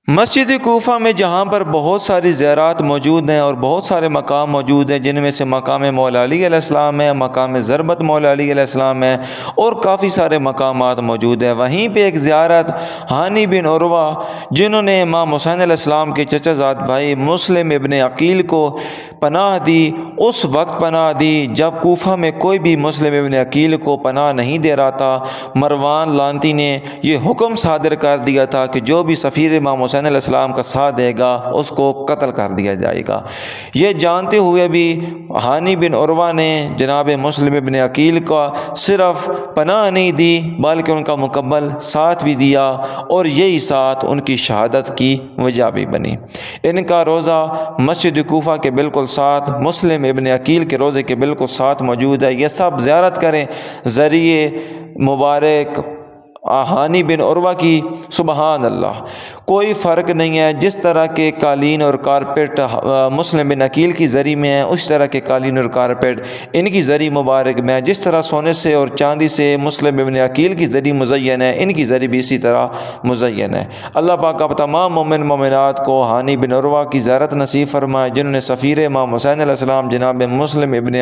مسجد کوفہ میں جہاں پر بہت ساری زیارات موجود ہیں اور بہت سارے مقام موجود ہیں، جن میں سے مقام مولا علی علیہ السلام ہے، مقام ضربت مولا علی علیہ السلام ہے، اور کافی سارے مقامات موجود ہیں۔ وہیں پہ ایک زیارت ہانی بن عروہ، جنہوں نے امام حسین علیہ السلام کے چچا زاد بھائی مسلم ابن عقیل کو پناہ دی، اس وقت پناہ دی جب کوفہ میں کوئی بھی مسلم ابن عقیل کو پناہ نہیں دے رہا تھا۔ مروان لانتی نے یہ حکم صادر کر دیا تھا کہ جو بھی سفیر امام حسین علیہ السلام کا ساتھ دے گا اس کو قتل کر دیا جائے گا۔ یہ جانتے ہوئے بھی ہانی بن عروہ نے جناب مسلم ابن عقیل کا صرف پناہ نہیں دی بلکہ ان کا مکمل ساتھ بھی دیا، اور یہی ساتھ ان کی شہادت کی وجہ بھی بنی۔ ان کا روضہ مسجد کوفہ کے بالکل ساتھ، مسلم ابن عقیل کے روضے کے بالکل ساتھ موجود ہے۔ یہ سب زیارت کریں ذریعے مبارک ہانی بن عروہ کی۔ سبحان اللہ، کوئی فرق نہیں ہے۔ جس طرح کے قالین اور کارپیٹ مسلم بن عقیل کی زری میں ہیں، اس طرح کے قالین اور کارپیٹ ان کی زری مبارک میں ہے۔ جس طرح سونے سے اور چاندی سے مسلم بن عقیل کی زری مزین ہے، ان کی زری بھی اسی طرح مزین ہے۔ اللہ پاک اب تمام مومن مومنات کو ہانی بن عروہ کی زیارت نصیب فرمائے، جنہوں نے سفیر امام حسین علیہ السلام جناب مسلم بن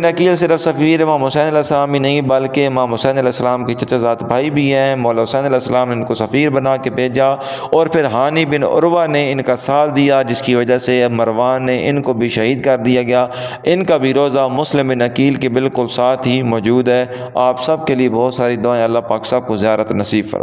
عقیل صرف سفیر امام حسین علیہ السلام ہی نہیں بلکہ امام حسین علیہ السلام کے چچا زاد بھائی بھی ہیں۔ مولا حسین علیہ السلام نے ان کو سفیر بنا کے بھیجا، اور پھر ہانی بن عروہ نے ان کا ساتھ دیا، جس کی وجہ سے مروان نے ان کو بھی شہید کر دیا گیا۔ ان کا بھی روضہ مسلم بن عقیل کے بالکل ساتھ ہی موجود ہے۔ آپ سب کے لیے بہت ساری دعائیں، اللہ پاک سب کو زیارت نصیب فرمائے۔